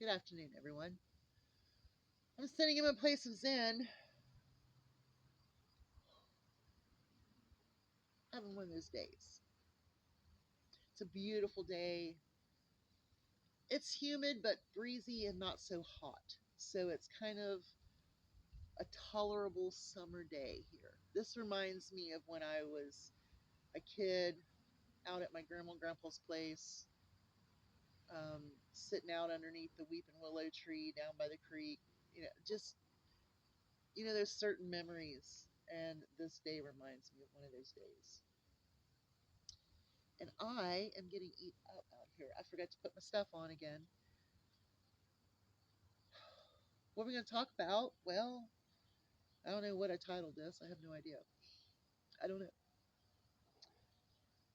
Good afternoon, everyone. I'm sitting in my place of Zen, having one of those days. It's a beautiful day. It's humid but breezy and not so hot. So it's kind of a tolerable summer day here. This reminds me of when I was a kid out at my grandma and grandpa's place, sitting out underneath the weeping willow tree down by the creek. Just, there's certain memories. And this day reminds me of one of those days. And I am getting eat up out here. I forgot to put my stuff on again. What are we going to talk about? Well, I don't know what I titled this. I have no idea. I don't know.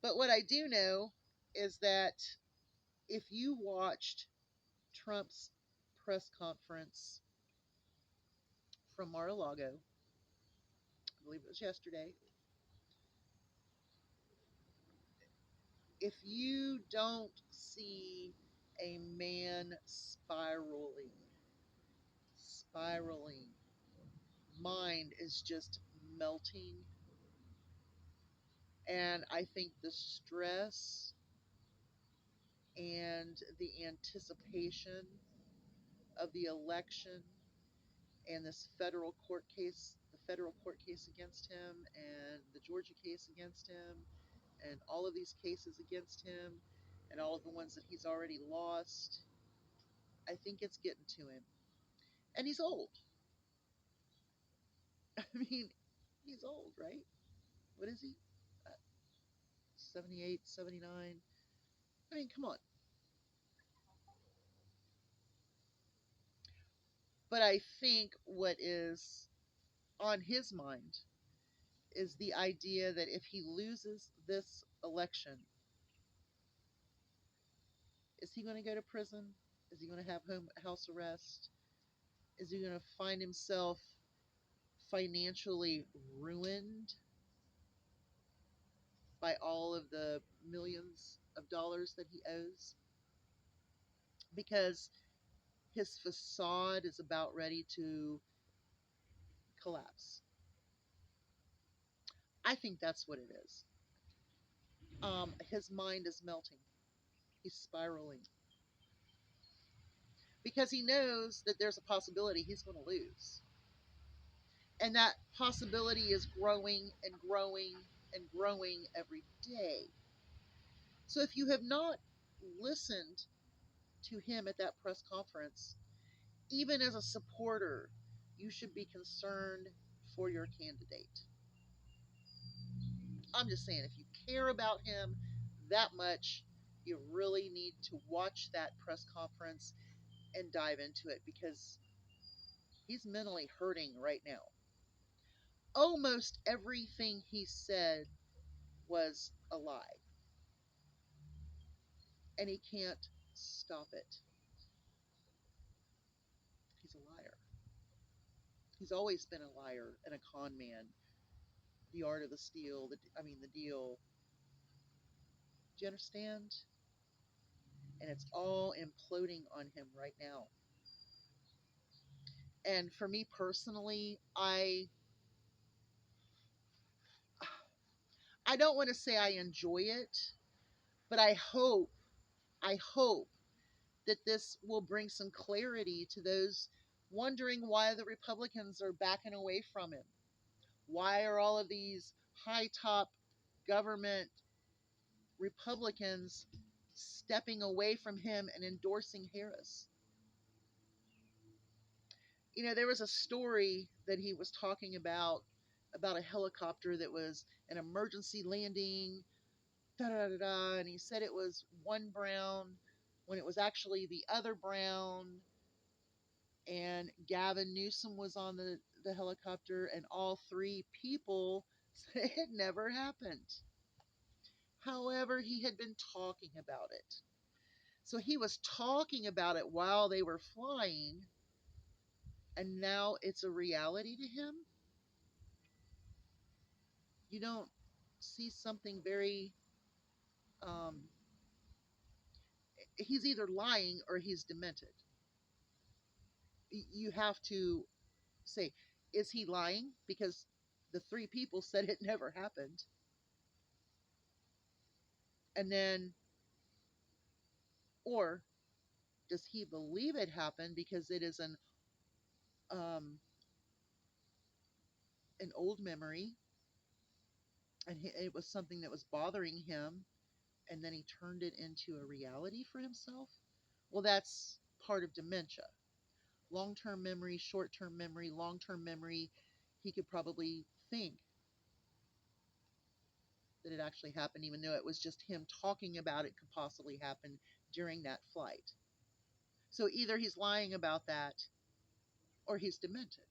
But what I do know is that if you watched Trump's press conference from Mar-a-Lago, I believe it was yesterday, if you don't see a man spiraling, mind is just melting. And I think the stress and the anticipation of the election and this federal court case against him, and the Georgia case against him, and all of these cases against him, and all of the ones that he's already lost, I think it's getting to him. And he's old. I mean, he's old, right? What is he? Uh, 78, 79? I mean, come on. But I think what is on his mind is the idea that if he loses this election, is he going to go to prison? Is he going to have house arrest? Is he going to find himself financially ruined by all of the millions of dollars that he owes? Because his facade is about ready to collapse. I think that's what it is. His mind is melting. He's spiraling because he knows that there's a possibility he's going to lose. And that possibility is growing and growing and growing every day. So if you have not listened to him at that press conference, even as a supporter, you should be concerned for your candidate. I'm just saying, if you care about him that much, you really need to watch that press conference and dive into it because he's mentally hurting right now. Almost everything he said was a lie, and he can't stop it. He's a liar. He's always been a liar and a con man. The art of the steal, the deal. Do you understand? And it's all imploding on him right now. And for me personally, I don't want to say I enjoy it, but I hope that this will bring some clarity to those wondering why the Republicans are backing away from him. Why are all of these high top government Republicans stepping away from him and endorsing Harris? There was a story that he was talking about a helicopter that was an emergency landing, da da da da, and he said it was one Brown when it was actually the other Brown, and Gavin Newsom was on the helicopter, and all three people said it never happened. However, he had been talking about it. So he was talking about it while they were flying, and now it's a reality to him. You don't see something very, um, he's either lying or he's demented. You have to say, is he lying? Because the three people said it never happened. And then, or does he believe it happened because it is um, an old memory and it was something that was bothering him and then he turned it into a reality for himself? Well, that's part of dementia. Long term memory, short term memory, long term memory, he could probably think that it actually happened, even though it was just him talking about it could possibly happen during that flight. So either he's lying about that or he's demented.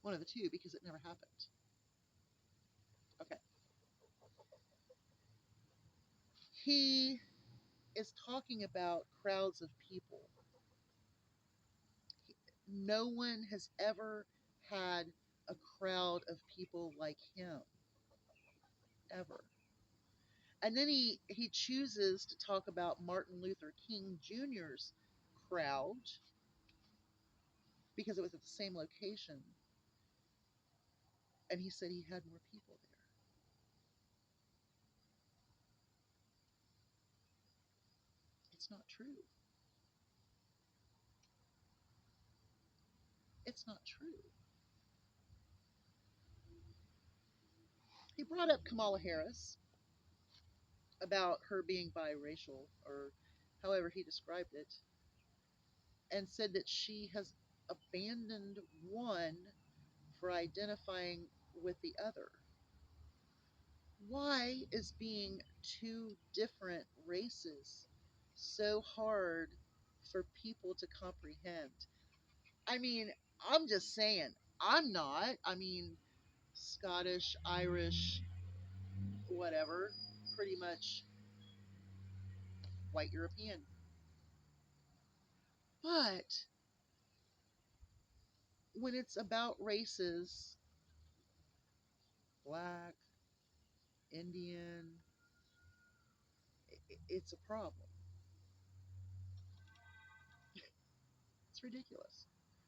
One of the two, because it never happened. Okay. He is talking about crowds of people. No one has ever had a crowd of people like him, ever. And then he chooses to talk about Martin Luther King Jr.'s crowd because it was at the same location. And he said he had more people there. It's not true. It's not true. He brought up Kamala Harris about her being biracial, or however he described it, and said that she has abandoned one for identifying with the other. Why is being two different races so hard for people to comprehend? I mean, I'm just saying, I'm not. I mean, Scottish, Irish, whatever, pretty much white European. But when it's about races, black, Indian, it's a problem. It's ridiculous.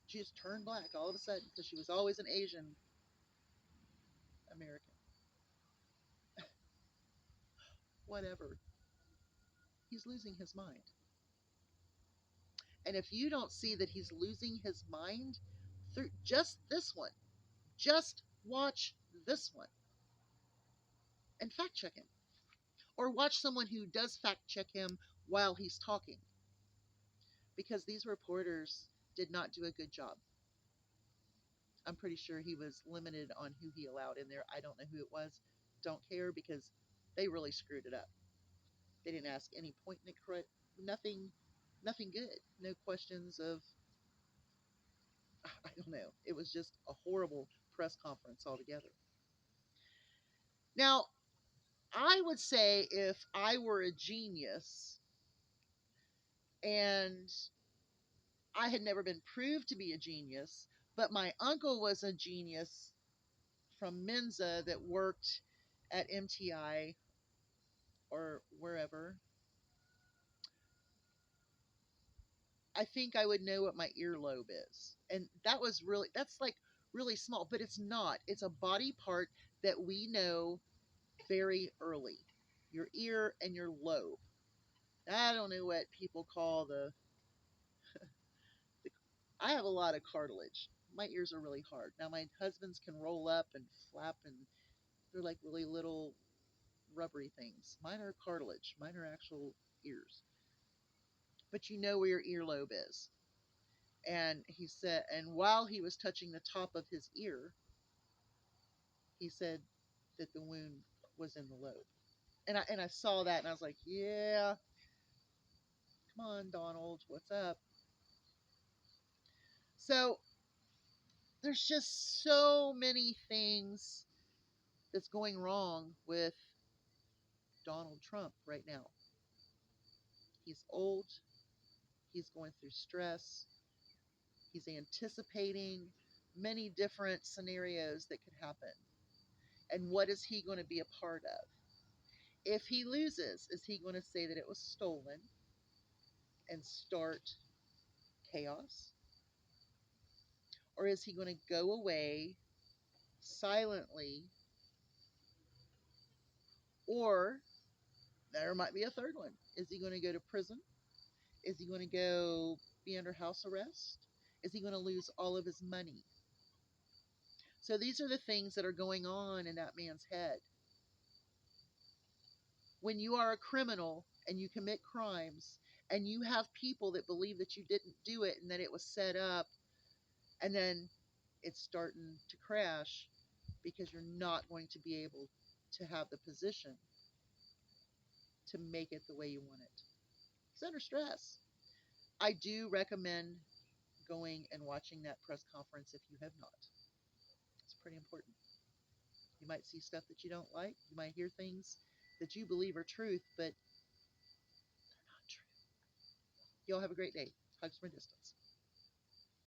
She just turned black all of a sudden because she was always an Asian American. Whatever. He's losing his mind. And if you don't see that he's losing his mind through just this one, just watch this one and fact check him. Or watch someone who does fact check him while he's talking. Because these reporters did not do a good job. I'm pretty sure he was limited on who he allowed in there. I don't know who it was. Don't care because they really screwed it up. They didn't ask any pointed correct, nothing, nothing good. No questions of, I don't know. It was just a horrible press conference altogether. Now, I would say if I were a genius and I had never been proved to be a genius, but my uncle was a genius from Mensa that worked at MTI or wherever, I think I would know what my earlobe is. And that's like really small, but it's not. It's a body part that we know very early, your ear and your lobe. I don't know what people call the I have a lot of cartilage. My ears are really hard. Now my husband's can roll up and flap and they're like really little rubbery things. Mine are cartilage. Mine are actual ears. But you know where your earlobe is. And he said, and while he was touching the top of his ear, he said that the wound was in the lobe. And I saw that and I was like, yeah, come on, Donald, what's up? So there's just so many things that's going wrong with Donald Trump right now. He's old, he's going through stress, he's anticipating many different scenarios that could happen. And what is he going to be a part of? If he loses, is he going to say that it was stolen and start? chaos? Or is he going to go away silently? Or there might be a third one. Is he going to go to prison? Is he going to go be under house arrest? Is he going to lose all of his money? So these are the things that are going on in that man's head. When you are a criminal and you commit crimes and you have people that believe that you didn't do it and that it was set up, and then it's starting to crash because you're not going to be able to have the position to make it the way you want it. He's under stress. I do recommend going and watching that press conference if you have not. It's pretty important. You might see stuff that you don't like. You might hear things that you believe are truth, but they're not true. Y'all have a great day. Hugs from a distance.